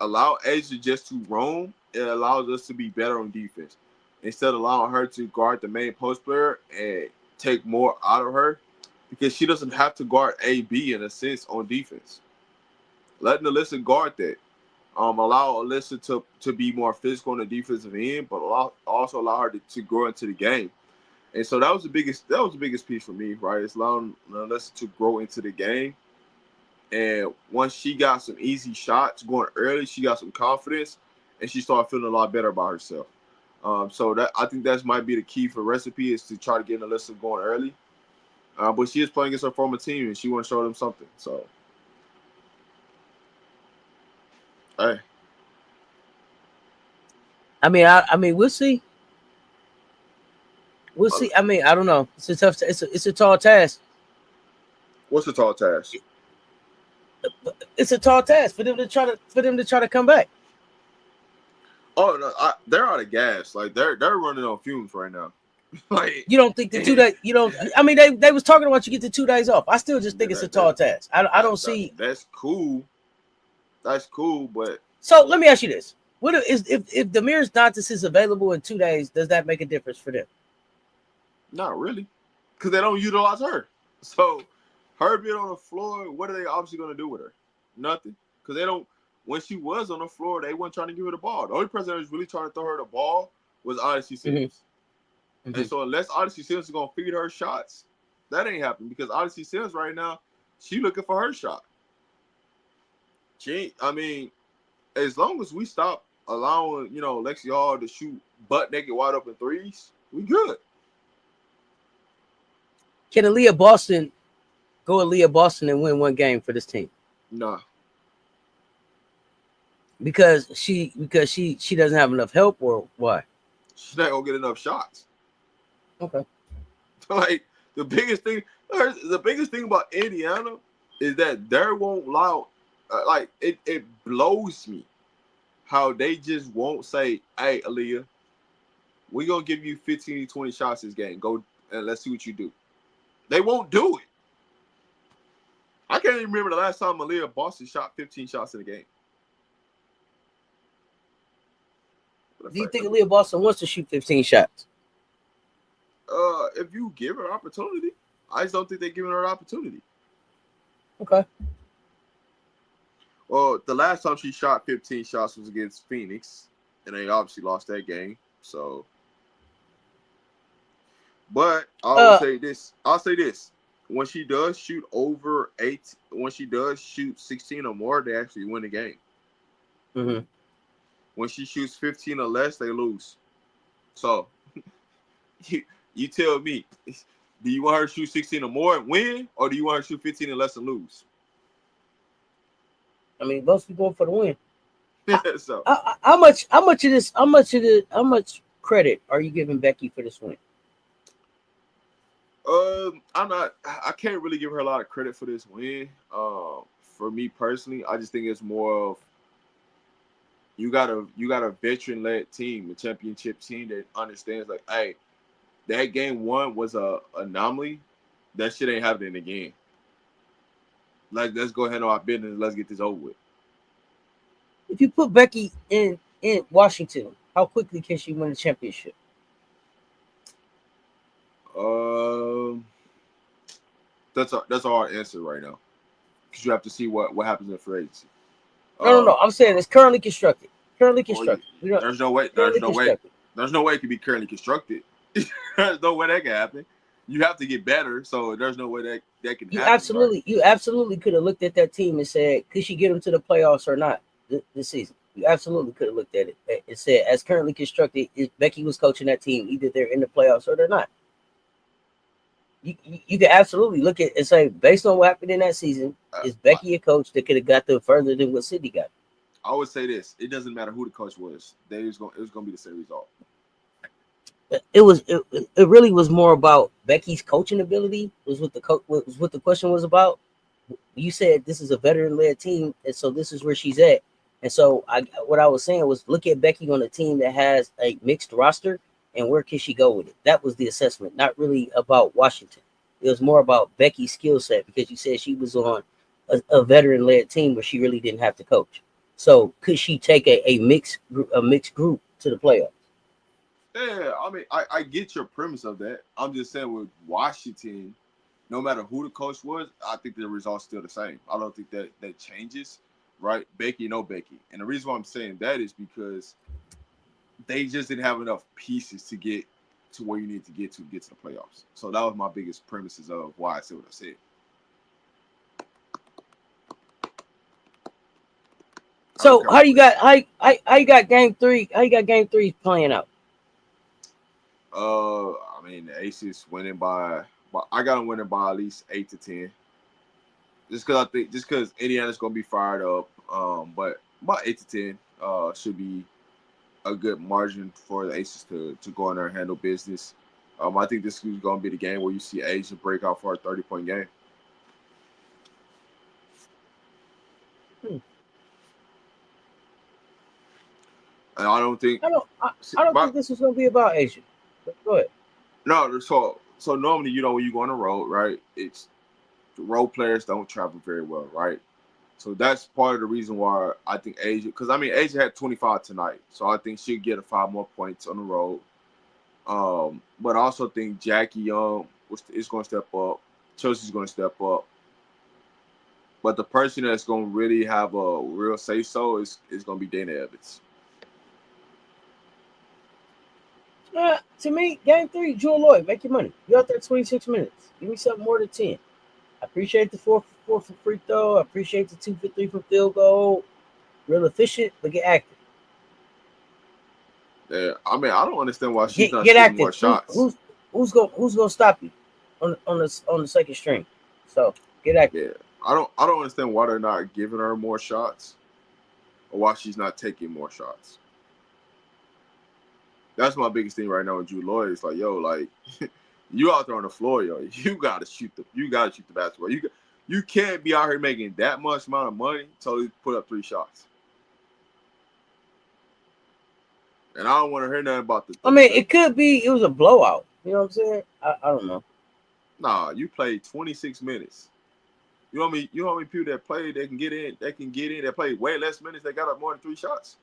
allow Asia just to roam. It allows us to be better on defense. Instead of allowing her to guard the main post player and take more out of her, because she doesn't have to guard AB in a sense on defense. Letting Alyssa guard that. Allow Alyssa to be more physical on the defensive end, but also allow her to grow into the game. And so that was the biggest piece for me, right? It's allowing Alyssa to grow into the game. And once she got some easy shots going early, she got some confidence, and she started feeling a lot better about herself. So that I think that might be the key for Recipe, is to try to get Alyssa going early. But she is playing against her former team, and she want to show them something. So, hey. I mean, we'll see. We'll see. I mean, I don't know. It's a tough. It's a tall task. What's a tall task? It's a tall task for them to try to come back. Oh no, they're out of gas. Like they're running on fumes right now. Like, you don't think the 2 days? You don't. I mean, they was talking about you get the 2 days off. I still just think it's a tall task. I don't see. That's cool. That's cool, but so let me ask you this: What if Damiris Dantas is available in 2 days? Does that make a difference for them? Not really, because they don't utilize her. So her being on the floor, what are they obviously going to do with her? Nothing, because they don't. When she was on the floor, they weren't trying to give her the ball. The only person that was really trying to throw her the ball was Odyssey Sims. And so unless Odyssey Sims is going to feed her shots, that ain't happening, because Odyssey Sims right now, she looking for her shot. I mean, as long as we stop allowing, Lexi Hall to shoot butt naked wide open threes, we good. Can Aaliyah Boston go Aaliyah Boston and win one game for this team? No. Because she doesn't have enough help, or why? She's not gonna get enough shots. Okay. Like the biggest thing about Indiana is that they won't allow. It blows me how they just won't say, "Hey, Aaliyah, we're gonna give you 15 to 20 shots this game. Go and let's see what you do." They won't do it. I can't even remember the last time Aaliyah Boston shot 15 shots in a game. Do you think Aaliyah Boston wants to shoot 15 shots? If you give her an opportunity, I just don't think they're giving her an opportunity. Okay. Well, the last time she shot 15 shots was against Phoenix, and they obviously lost that game. So, but I'll say this. When she does shoot over 8, when she does shoot 16 or more, they actually win the game. Mm-hmm. When she shoots 15 or less, they lose. So, you tell me, do you want her to shoot 16 or more and win, or do you want her to shoot 15 or less and lose? I mean, both people going for the win. So, how much credit are you giving Becky for this win? I can't really give her a lot of credit for this win. For me personally, I just think it's more of you got a veteran-led team, a championship team that understands, like, hey, that game 1 was a anomaly. That shit ain't happening again. Like, let's go ahead on our business. Let's get this over with. If you put Becky in Washington, how quickly can she win the championship? That's a hard answer right now, because you have to see what happens in free agency. No. I'm saying it's currently constructed. There's no way. There's no way it can be currently constructed. There's no way that can happen. You have to get better, so there's no way that can happen. You absolutely could have looked at that team and said, could she get them to the playoffs or not this season? You absolutely could have looked at it and said, as currently constructed, if Becky was coaching that team, either they're in the playoffs or they're not. You can absolutely look at and say, based on what happened in that season, is Becky a coach that could have got them further than what Sydney got? I would say this: it doesn't matter who the coach was; it was going to be the same result. It really was more about Becky's coaching ability. Was what the question was about. You said this is a veteran-led team, and so this is where she's at. And so what I was saying was, look at Becky on a team that has a mixed roster, and where can she go with it? That was the assessment, not really about Washington. It was more about Becky's skill set, because you said she was on a veteran-led team where she really didn't have to coach. So could she take a mixed group to the playoffs? Yeah, I mean, I get your premise of that. I'm just saying with Washington, no matter who the coach was, I think the result's still the same. I don't think that changes, right? Becky, and the reason why I'm saying that is because they just didn't have enough pieces to get to where you need to get to the playoffs. So that was my biggest premises of why I said what I said. So how you got game 3? How you got game 3 playing out? I mean, the Aces winning by I got them winning by at least 8 to 10. Just because Indiana's gonna be fired up. But about 8 to 10 should be a good margin for the Aces to go in there and handle business. I think this is gonna be the game where you see Asia break out for a 30-point game. And I don't think this is gonna be about Asia. Go ahead. No, so normally, when you go on the road, right? It's the road players don't travel very well, right? So that's part of the reason why I think Asia, because I mean Asia had 25 tonight, so I think she'll get 5 more points on the road. But I also think Jackie Young is going to step up. Chelsea's going to step up. But the person that's going to really have a real say-so is going to be Dana Evans. To me, game 3, Jewel Lloyd, make your money. You out there 26 minutes. Give me something more than 10. I appreciate the 4 for 4 for free throw. I appreciate the 2 for 3 for field goal. Real efficient, but get active. Yeah, I mean, I don't understand why she's not get shooting active. more shots. Who's gonna stop you on the second string? So get active. Yeah, I don't understand why they're not giving her more shots, or why she's not taking more shots. That's my biggest thing right now with Drew Lloyd. It's like, yo, like you out there on the floor, yo, you gotta shoot the basketball. You can't be out here making that much amount of money until you put up 3 shots. And I don't want to hear nothing about the. I mean, it could be it was a blowout. You know what I'm saying? I don't know. Nah, you played 26 minutes. You know what I mean? You know how many people that play, they can get in. They play way less minutes. They got up more than 3 shots.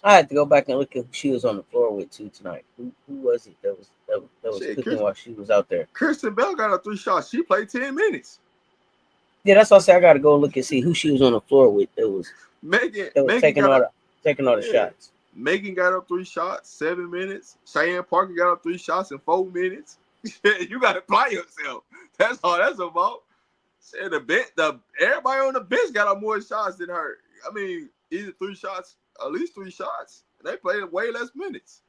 I had to go back and look at who she was on the floor with too tonight. Who was it that was cooking while she was out there? Kristen Bell got up 3 shots. She played 10 minutes. Yeah, that's why I said I got to go look and see who she was on the floor with. That was taking all the shots. Megan got up 3 shots, 7 minutes. Cheyenne Parker got up 3 shots in 4 minutes. You got to play yourself. That's all that's about. Said everybody on the bench got up more shots than her. I mean, either 3 shots, at least 3 shots. They played way less minutes.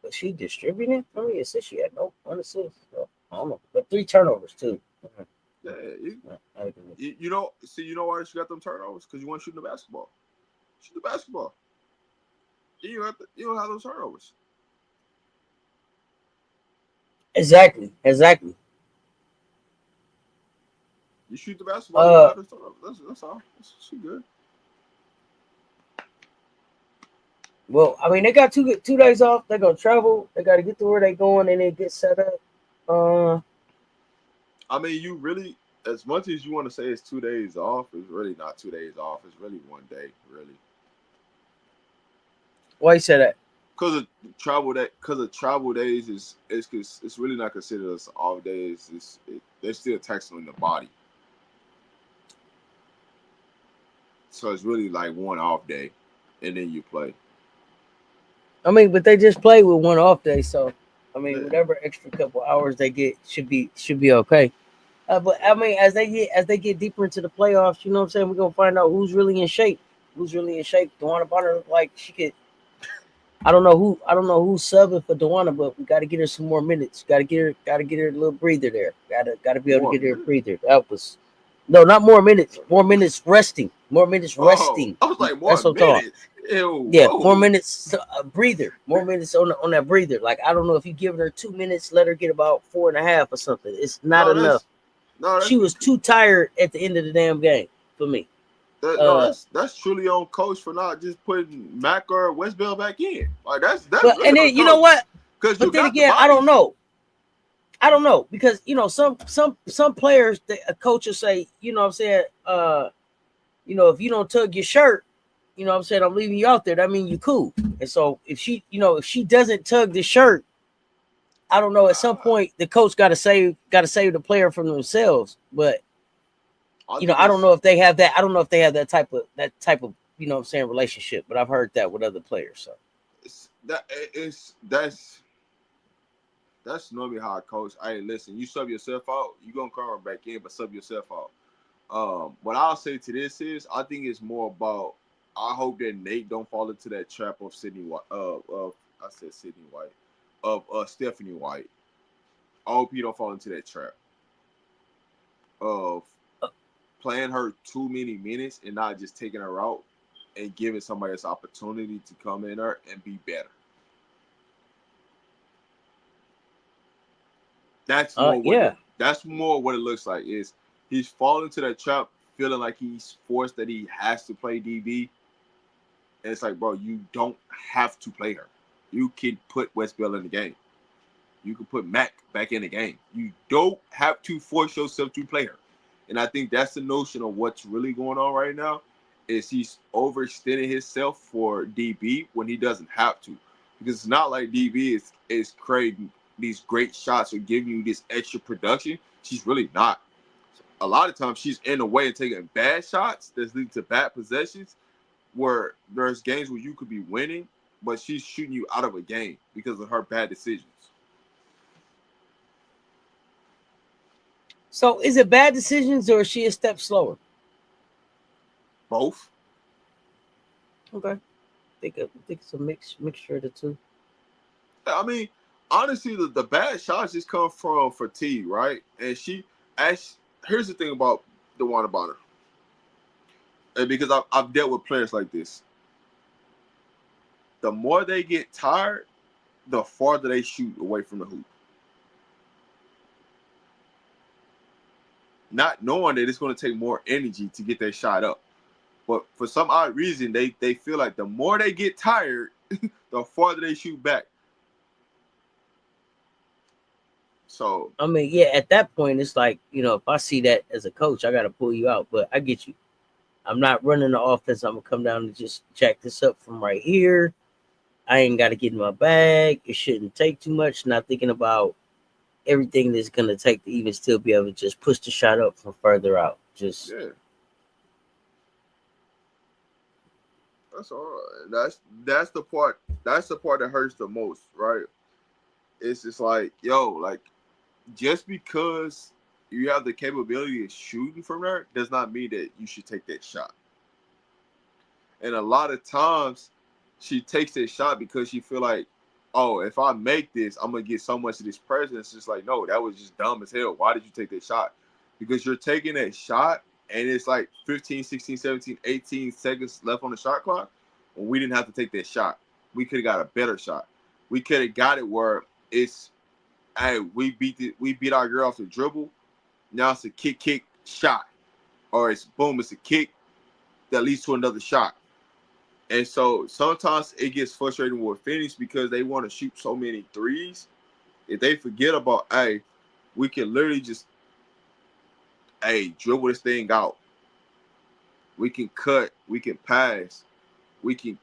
But she distributed. I mean, it says she had no 1 assist. So, I don't know, but 3 turnovers too. Yeah, you know why she got them turnovers? Because you want to shoot the basketball. Shoot the basketball. You don't have those turnovers. Exactly. You shoot the basketball. You don't have those turnovers. That's all. She good. Well, I mean, they got 2 days off. They're gonna travel. They got to get to where they're going and then get set up. I mean, you really, as much as you want to say it's 2 days off, it's really not 2 days off. It's really 1 day, really. Why you say that? Because of travel days it's really not considered as off days. They're still taxing on the body. So it's really like 1 off day, and then you play. I mean, but they just play with 1 off day, so I mean, whatever extra couple hours they get should be okay. But I mean, as they get deeper into the playoffs, you know what I'm saying, we're gonna find out who's really in shape. DeWanna Bonner looked like she could. I don't know who's subbing for DeWanna, but we got to get her some more minutes. Got to get her a little breather there. Got to be able to get her a breather. That was not more minutes. More minutes resting. More minutes resting. I was like, more minutes. Ew, yeah, whoa. More minutes breather. More minutes on that breather. Like, I don't know if you give her 2 minutes, let her get about 4.5 or something. It's not enough. She was too tired at the end of the damn game for me. That's truly on coach for not just putting Mac or Westbell back in. Like that's really and then you know what? But then again, I don't know because some players, a coach will say, you know what I'm saying, if you don't tug your shirt, you know what I'm saying, I'm leaving you out there. That means you cool. And so if she doesn't tug the shirt, I don't know. At some point, the coach got to save the player from themselves. But I don't know if they have that. I don't know if they have that type of you know what I'm saying, relationship. But I've heard that with other players. So that's normally how I coach. Hey, listen, you sub yourself out, you gonna come back in, but sub yourself out. What I'll say to this is, I think it's more about, I hope that Nate don't fall into that trap of Sydney White. I said Sydney White. Of Stephanie White. I hope he don't fall into that trap of playing her too many minutes and not just taking her out and giving somebody else opportunity to come in there and be better. That's more what it looks like. Is he's falling into that trap, feeling like he's forced that he has to play DB. And it's like, bro, you don't have to play her. You can put Westbell in the game. You can put Mac back in the game. You don't have to force yourself to play her. And I think that's the notion of what's really going on right now is he's overextending himself for DB when he doesn't have to. Because it's not like DB is creating these great shots or giving you this extra production. She's really not. A lot of times she's in the way and taking bad shots that's leading to bad possessions where there's games where you could be winning, but she's shooting you out of a game because of her bad decisions. So is it bad decisions or is she a step slower? Both. Okay. I think it's a mixture of the two. I mean, honestly, the bad shots just come from fatigue, right? And here's the thing about DeWanna Bonner. And because I've dealt with players like this. The more they get tired, the farther they shoot away from the hoop. Not knowing that it's going to take more energy to get their shot up. But for some odd reason, they feel like the more they get tired, the farther they shoot back. So I mean, yeah, at that point, it's like, if I see that as a coach, I got to pull you out. But I get you. I'm not running the offense. I'm going to come down and just jack this up from right here. I ain't got to get in my bag. It shouldn't take too much. Not thinking about everything that's going to take to even still be able to just push the shot up from further out. Just yeah. That's all right. That's the part that hurts the most, right? It's just like, like just because you have the capability of shooting from there does not mean that you should take that shot. And a lot of times she takes that shot because she feel like, oh, if I make this, I'm going to get so much of this presence. It's just like, no, that was just dumb as hell. Why did you take that shot? Because you're taking that shot and it's like 15, 16, 17, 18 seconds left on the shot clock. When we didn't have to take that shot. We could have got a better shot. We could have got it where it's, hey, we beat our girl off the dribble. Now it's a kick shot. Or it's boom, it's a kick that leads to another shot. And so sometimes it gets frustrating with Phoenix because they want to shoot so many threes. If they forget about, hey, we can literally just, dribble this thing out. We can cut. We can pass. We can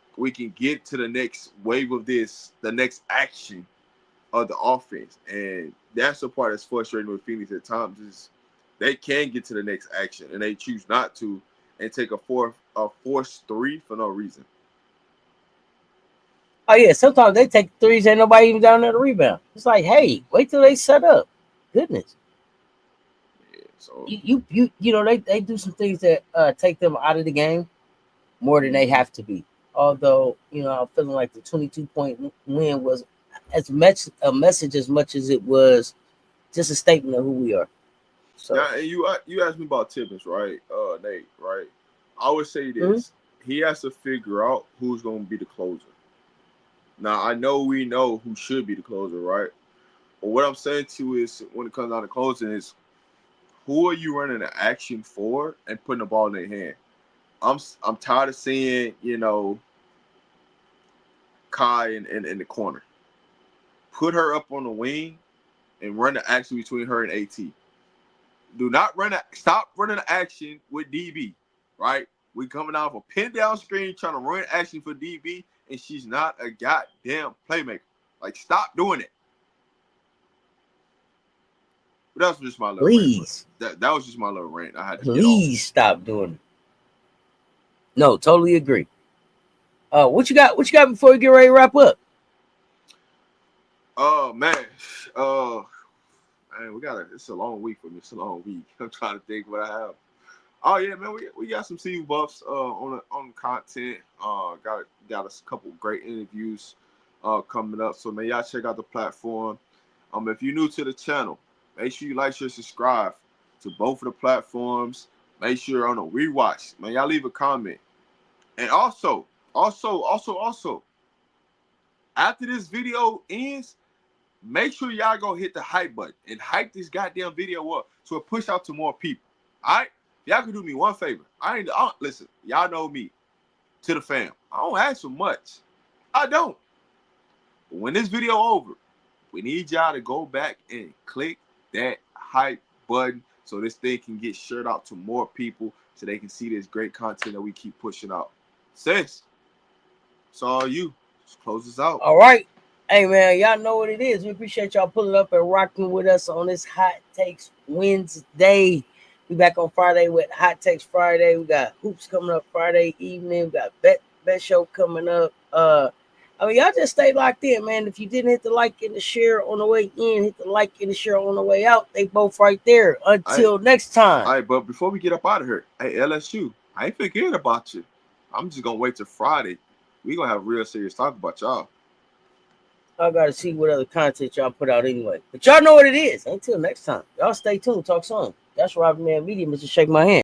get to the next wave of this, the next action of the offense. And that's the part that's frustrating with Phoenix at times is they can get to the next action and they choose not to and take a forced three for no reason. oh yeah, sometimes they take threes, ain't nobody even down there to rebound. It's like, hey, wait till they set up. Goodness. Yeah, so They do some things that take them out of the game more than they have to be. Although, I'm feeling like the 22-point win was as much a message as much as it was just a statement of who we are. So now, and you asked me about Tibbins, right? Nate, right? I would say this. He has to figure out who's going to be the closer. Now, we know who should be the closer, right? But what I'm saying to you is when it comes down to closing is who are you running the action for and putting the ball in their hand? I'm tired of seeing, Kai in the corner. Put her up on the wing and run the action between her and AT. Do not stop running the action with DB, right? We coming off a pin down screen trying to run action for DB, and she's not a goddamn playmaker. Like, stop doing it. But that was just my little please. rant. That was just my little rant. I had to please stop doing it. No, totally agree. What you got before we get ready to wrap up? Oh man. It's a long week for me. It's a long week. I'm trying to think what I have. Oh yeah, man, we got some CU buffs on content. Got a couple great interviews coming up. So man, y'all check out the platform. If you're new to the channel, make sure you like, share, subscribe to both of the platforms. Make sure you're on a rewatch. Man, y'all leave a comment. And also, after this video ends, make sure y'all go hit the hype button and hype this goddamn video up so it push out to more people. All right? Y'all can do me one favor. Listen, y'all know me, to the fam. I don't ask for much. I don't. But when this video over, We need y'all to go back and click that hype button so this thing can get shared out to more people so they can see this great content that we keep pushing out. Cess, it's all you. Just close us out. All right. Hey, man, y'all know what it is. We appreciate y'all pulling up and rocking with us on this Hot Takes Wednesday. We back on Friday with Hot Takes Friday. We got hoops coming up Friday evening. We got bet show coming up. I mean, y'all just stay locked in, man. If you didn't hit the like and the share on the way in, hit the like and the share on the way out. They both right there. Until next time. All right, but before we get up out of here, hey, LSU, I ain't forgetting about you. I'm just going to wait till Friday. We going to have real serious talk about y'all. I got to see what other content y'all put out anyway. But y'all know what it is. Until next time. Y'all stay tuned. Talk soon. That's RobDaManMedia, Mr. Shake My Hand.